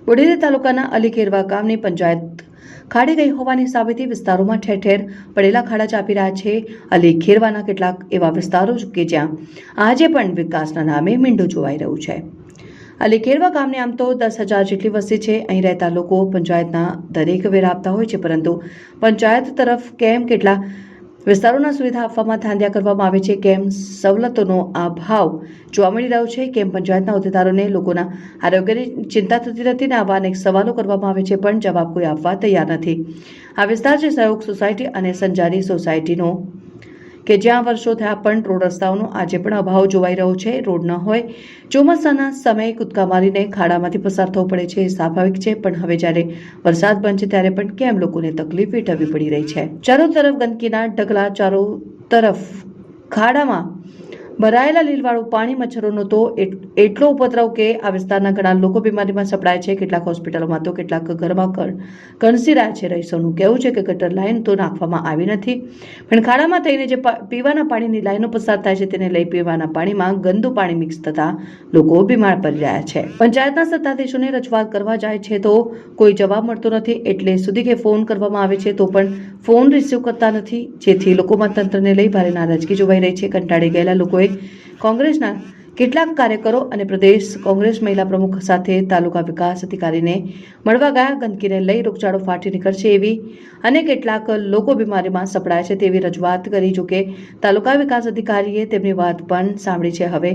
બોડેલી તાલુકાના અલીખેરવા ગામની પંચાયત ખાડી ગઈ હોવાની સાબિતી વિસ્તારોમાં ઠેર ઠેર પડેલા ખાડા ચાપી રહ્યા છે। અલીખેરવાના કેટલાક એવા વિસ્તારો કે જ્યાં આજે પણ વિકાસના નામે મીંડું જોવાઈ રહ્યું છે। અલીખેરવા ગામની આમ તો 10,000 જેટલી વસ્તી છે। અહીં રહેતા લોકો પંચાયતના દરેક વેરા આપતા હોય છે, પરંતુ પંચાયત તરફ કેમ કેટલા વિસ્તારોના સુવિધા આપવામાં ધાંધ્યા કરવામાં આવે છે, કેમ સવલતોનો અભાવ જોવા મળી રહ્યો છે, કેમ પંચાયતના હોદ્દેદારોને લોકોના આરોગ્યની ચિંતા થતી નથી ને આવા અનેક સવાલો કરવામાં આવે છે, પણ જવાબ કોઈ આપવા તૈયાર નથી। આ વિસ્તાર છે સહયોગ સોસાયટી અને સંજારી સોસાયટીનો, કે જ્યાં વર્ષો થયા પણ રોડ રસ્તાઓનો આજે પણ અભાવ જોવાઈ રહ્યો છે। રોડ ન હોય, ચોમાસાના સમયે કૂદકા મારીને ખાડામાંથી પસાર થવું પડે છે, એ સ્વાભાવિક છે, પણ હવે જ્યારે વરસાદ બંધ છે ત્યારે પણ કેમ લોકોને તકલીફ વેઠવવી પડી રહી છે। ચારો તરફ ગંદકીના ઢગલા, ચારો તરફ ખાડામાં ભરાયેલા લીલવાળું પાણી, મચ્છરોનો તો એટલો ઉપદ્રવ કે આ વિસ્તારના ઘણા લોકો બીમારીમાં સપડાય છે। કેટલાક હોસ્પિટલોમાં તો કેટલાક ઘરમાં કણસી રહ્યા છે। રહીશોનું કહેવું છે કે ગટર લાઈન તો નાખવામાં આવી નથી, પણ ખાડામાં થઈને જે પીવાના પાણીની લાઈનો પસાર થાય છે તેને લઈ પીવાના પાણીમાં ગંદુ પાણી મિક્સ થતા લોકો બીમાર પડી રહ્યા છે। પંચાયતના સત્તાધીશોને રજૂઆત કરવા જાય છે તો કોઈ જવાબ મળતો નથી, એટલે સુધી કે ફોન કરવામાં આવે છે તો પણ ફોન રિસીવ કરતા નથી, જેથી લોકોમાં તંત્રને લઈ ભારે નારાજગી જોવાઈ રહી છે। કંટાળી ગયેલા લોકોએ કોંગ્રેસના કેટલાક કાર્યકરો અને પ્રદેશ કોંગ્રેસ મહિલા પ્રમુખ સાથે તાલુકા વિકાસ અધિકારીને મળવા ગયા। ગંદકીને લઈ રોગચાળો ફાટી નીકળશે એવી અને કેટલાક લોકો બીમારીમાં સપડાય છે તેવી રજૂઆત કરી, જોકે તાલુકા વિકાસ અધિકારીએ તેમની વાત પણ સાંભળી છે। હવે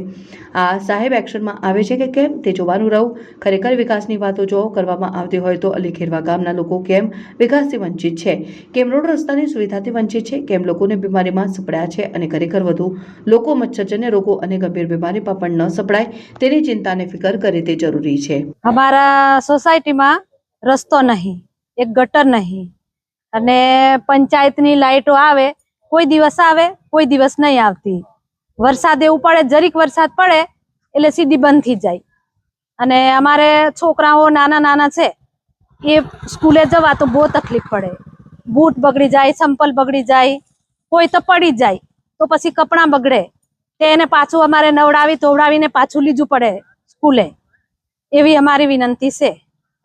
આ સાહેબ એક્શનમાં આવે છે કે કેમ તે જોવાનું રહ્યું। ખરેખર વિકાસની વાતો જો કરવામાં આવતી હોય તો અલીખેરવા ગામના લોકો કેમ વિકાસથી વંચિત છે, કેમ રોડ રસ્તાની સુવિધાથી વંચિત છે, કેમ લોકોને બીમારીમાં સપડાયા છે અને ખરેખર વધુ લોકો મચ્છરજન્ય રોગો અને ગંભીર બીમારીમાં પણ ન સપડાય તેની ચિંતાને ફિકર કરે તે જરૂરી છે। हमारा सोसायटी में रस्तो नहीं, एक गटर नहीं, અને પંચાયતની લાઈટો આવે, કોઈ દિવસ આવે, કોઈ દિવસ નહીં આવતી। વરસાદ એવું પડે, જરીક વરસાદ પડે એટલે સીધી બંધ થઈ જાય। અને અમારે છોકરાઓ નાના નાના છે, એ સ્કૂલે જવા તો બહુ તકલીફ પડે। બૂટ બગડી જાય, ચંપલ બગડી જાય, કોઈ તો પડી જાય તો પછી કપડાં બગડે, તેને પાછું અમારે નવડાવી ધોવડાવીને પાછું લીધું પડે સ્કૂલે। એવી અમારી વિનંતી છે।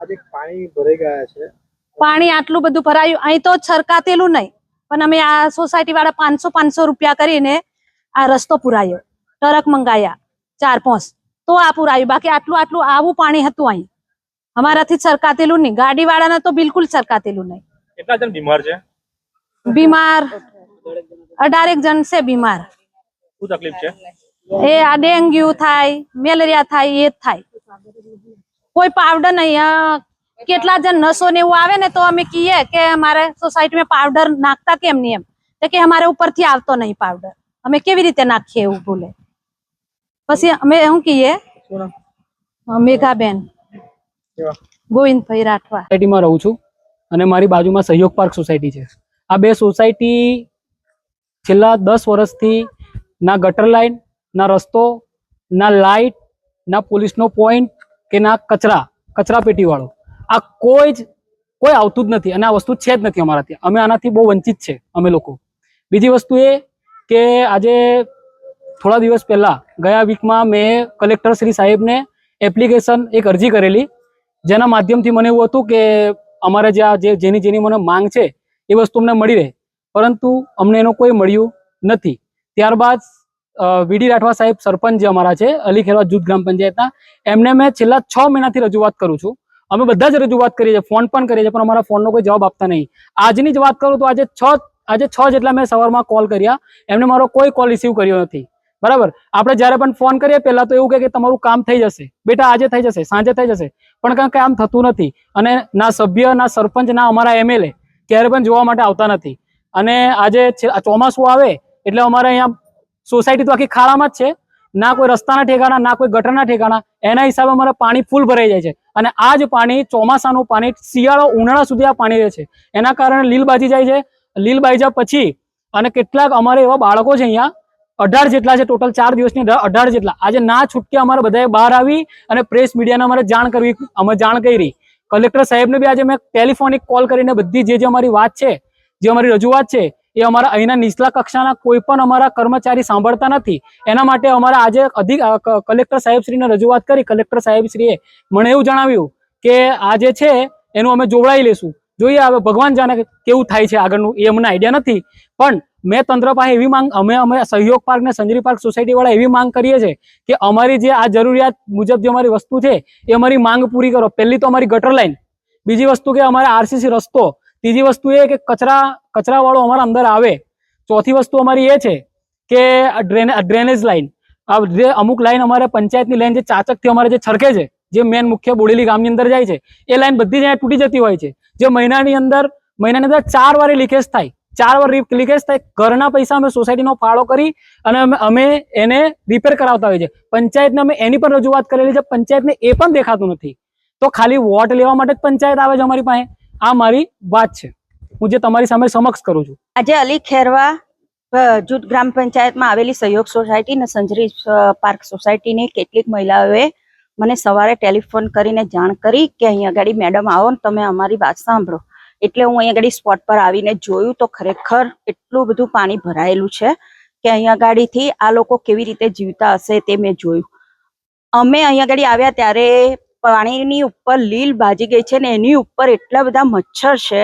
આજે પાણી ભરાઈ ગયા છે, પાણી આટલું બધું ભરાયું, અહીં તો છરકાતેલું નહીં, પણ અમે આ સોસાયટી વાળા 500 રૂપિયા કરીને આ રસ્તો પુરાયો, ટ્રક મંગાયા 4-5 તો આ પુરાયું, બાકી આટલું આવું પાણી હતું અહીં। અમારાથી છરકાતેલું નહીં, ગાડી વાળાને તો બિલકુલ છરકાતેલું નહીં। કેટલા જણ બીમાર છે? બીમાર 18 જણ છે બીમાર। શું તકલીફ છે? એ આ ડેન્ગ્યુ થાય, મેલેરિયા થાય, એ જ થાય। કોઈ પાવડર નહીં, કેટલા જણ નશો ને એવું આવે ને તો અમે કહીએ કે અમારે સોસાયટીમાં પાવડર નાખતા કેમ નહીં, એમ તો કે અમારે ઉપરથી આવતો નહીં પાવડર, અમે કેવી રીતે નાખીએ એવું બોલે। પછી અમે શું કહીએ, મેઘાબેન ગોવિંદભાઈ રાઠવા સોસાયટીમાં રહું છું અને મારી બાજુમાં સહયોગ પાર્ક સોસાયટી છે। આ બે સોસાયટી છેલ્લા 10 વર્ષથી ના ગટર લાઈન, ના રસ્તો, ના લાઇટ, ના પોલીસનો પોઈન્ટ કે ના કચરા પેટી વાળો, આ કોઈ આવતું જ નથી અને આ વસ્તુ છે જ નથી અમારા ત્યાં। અમે આનાથી બહુ વંચિત છે અમે લોકો। બીજી વસ્તુ એ કે આજે થોડા દિવસ પહેલા ગયા વીકમાં મેં કલેક્ટર શ્રી સાહેબને એપ્લિકેશન એક અરજી કરેલી, જેના માધ્યમથી મને એવું હતું કે અમારે જેની મને માંગ છે એ વસ્તુ અમને મળી રહે, પરંતુ અમને એનો કોઈ મળ્યું નથી। ત્યારબાદ વીડી રાઠવા સાહેબ સરપંચ જે અમારા છે અલીખેરવા જૂથ ગ્રામ પંચાયતના, એમને મેં છેલ્લા 6 મહિનાથી રજૂઆત કરું છું। અમે બધા જ રજૂઆત કરીએ છીએ, ફોન પણ કરીએ છીએ, પણ અમારા ફોનનો કોઈ જવાબ આપતા નહીં। આજની જ વાત કરું તો આજે 6 જેટલા મેં સવારમાં કોલ કર્યા, એમને મારો કોઈ કોલ રિસીવ કર્યો નથી, બરાબર। આપણે જ્યારે પણ ફોન કરીએ પહેલા તો એવું કે તમારું કામ થઈ જશે બેટા, આજે થઈ જશે, સાંજે થઈ જશે, પણ કાંઈ કામ થતું નથી। અને ના સભ્ય, ના સરપંચ, ના અમારા એમએલએ ક્યારે પણ જોવા માટે આવતા નથી। અને આજે ચોમાસું આવે એટલે અમારે અહીંયા સોસાયટી તો આખી ખાડામાં જ છે, ના કોઈ રસ્તાના ઠેકાણા, ના કોઈ ગટરના ઠેકાણા। એના હિસાબે અમારે પાણી ફૂલ ભરાઈ જાય છે અને આ જ પાણી, ચોમાસાનું પાણી, શિયાળો ઉનાળા સુધી આ પાણી રહે છે। એના કારણે લીલ બાજી જાય છે। લીલ બાજી જાય પછી અને કેટલાક અમારે એવા બાળકો છે અહીંયા 18 જેટલા છે, ટોટલ 4 દિવસની 18 જેટલા, આજે ના છૂટકે અમારે બધાએ બહાર આવી અને પ્રેસ મીડિયાને અમારે જાણ કરવી, અમે જાણ કરી। કલેક્ટર સાહેબને બી આજે મેં ટેલિફોનિક કોલ કરીને બધી જે અમારી વાત છે, જે અમારી રજૂઆત છે, એ અમારા અહીંના નીચલા કક્ષાના કોઈ પણ અમારા કર્મચારી સાંભળતા નથી। એના માટે અમારે આજે કલેક્ટર સાહેબશ્રીને રજૂઆત કરી। કલેક્ટર સાહેબશ્રીએ મને એવું જણાવ્યું કે આ જે છે એનું અમે જોવડાવી લેશું. જોઈએ હવે ભગવાન જાણે કે કેવું થાય છે આગળનું, એ અમને આઈડિયા નથી. પણ મેં તંત્ર પાસે એવી માંગ, અમે સહયોગ પાર્ક ને સંજરી પાર્ક સોસાયટી વાળા એવી માંગ કરીએ છીએ કે અમારી જે આ જરૂરિયાત મુજબ જે અમારી વસ્તુ છે એ અમારી માંગ પૂરી કરો. પહેલી તો અમારી ગટર લાઈન, બીજી વસ્તુ કે અમારે આરસીસી રસ્તો, ત્રીજી વસ્તુ એ કે કચરા વાળો અમારા અંદર આવે, ચોથી વસ્તુ અમારી એ છે કે ડ્રેનેજ લાઈન, જે અમુક લાઈન અમારે પંચાયતની લાઈન જે ચાચકથી અમારે જે છરકે છે, જે મેન મુખ્ય બોડેલી ગામની અંદર જાય છે, એ લાઈન બધી જ તૂટી જતી હોય છે. જે મહિનાની અંદર 4 વાર લીકેજ થાય, 4 વાર લીકેજ થાય. ઘરના પૈસા અમે સોસાયટીનો ફાળો કરી અને અમે એને રિપેર કરાવતા હોઈએ છીએ. પંચાયતને અમે એની પણ રજૂઆત કરેલી છે, પંચાયતને એ પણ દેખાતું નથી. તો ખાલી વોટ લેવા માટે જ પંચાયત આવે છે અમારી પાસે. આ મારી વાત છે, હું જે તમારી સામે સમક્ષ કરું છું. આજે અલી ખેરવા જૂથ ગ્રામ પંચાયતમાં આવેલી સહયોગ સોસાયટી અને સંજરી પાર્ક સોસાયટીની કેટલીક મહિલાઓએ મને સવારે ટેલિફોન કરીને જાણ કરી કે અહીંયા આગળ મેડમ આવો ને તમે અમારી વાત સાંભળો. એટલે હું અહીંયા આગળ સ્પોટ પર આવીને જોયું તો ખરેખર એટલું બધું પાણી ભરાયેલું છે કે અહીંયા ગાડીથી આ લોકો કેવી રીતે જીવતા હશે તે મેં જોયું. અમે અહીંયા આગળ આવ્યા ત્યારે પાણીની ઉપર લીલ બાજી ગઈ છે ને એની ઉપર એટલા બધા મચ્છર છે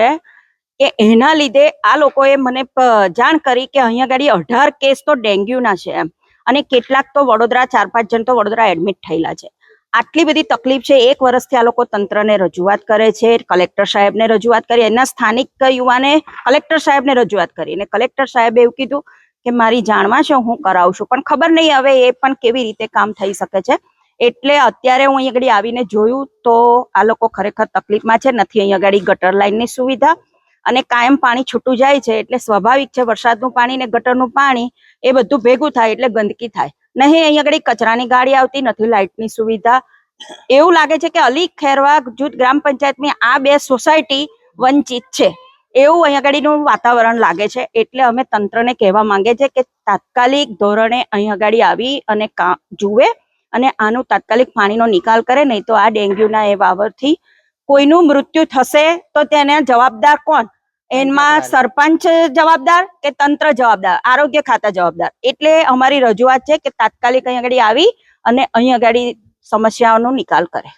કે એના લીધે આ લોકોએ મને જાણ કરી કે અહીંયા ગાડી 18 કેસ તો ડેન્ગ્યુના છે એમ, અને કેટલાક તો વડોદરા 4-5 જણ તો વડોદરા એડમિટ થયેલા છે. આટલી બધી તકલીફ છે. 1 વર્ષથી આ લોકો તંત્રને રજૂઆત કરે છે, કલેક્ટર સાહેબને રજૂઆત કરી, એના સ્થાનિક યુવાને કલેક્ટર સાહેબને રજૂઆત કરી અને કલેક્ટર સાહેબે એવું કીધું કે મારી જાણમાં છે, હું કરાવું છું. પણ ખબર નહીં હવે એ પણ કેવી રીતે કામ થઈ શકે છે. એટલે અત્યારે હું અહીંયા આગળ આવીને જોયું તો આ લોકો ખરેખર તકલીફમાં છે. નથી અહીંયા આગળ ગટર લાઈનની સુવિધા અને કાયમ પાણી છૂટું જાય છે એટલે સ્વાભાવિક છે વરસાદનું પાણી ને ગટરનું પાણી એ બધું ભેગું થાય એટલે ગંદકી થાય. નહીં અહીંયા આગળ કચરાની ગાડી આવતી નથી, લાઇટની સુવિધા. એવું લાગે છે કે અલી ખેરવા જૂથ ગ્રામ પંચાયતની આ 2 સોસાયટી વંચિત છે એવું અહીંયા આગળનું વાતાવરણ લાગે છે. એટલે અમે તંત્રને કહેવા માંગે છે કે તાત્કાલિક ધોરણે અહીંયા આગળ આવી અને જુએ અને આનું તાત્કાલિક પાણીનો નિકાલ કરે, નહીં તો આ ડેન્ગ્યુના એ વાવરથી કોઈનું મૃત્યુ થશે તો તેને જવાબદાર કોણ? એમાં સરપંચ જવાબદાર કે તંત્ર જવાબદાર, આરોગ્ય ખાતા જવાબદાર. એટલે અમારી રજૂઆત છે કે તાત્કાલિક અહીંયા આગળ આવી અને અહીંયા આગળ સમસ્યાઓનો નિકાલ કરે.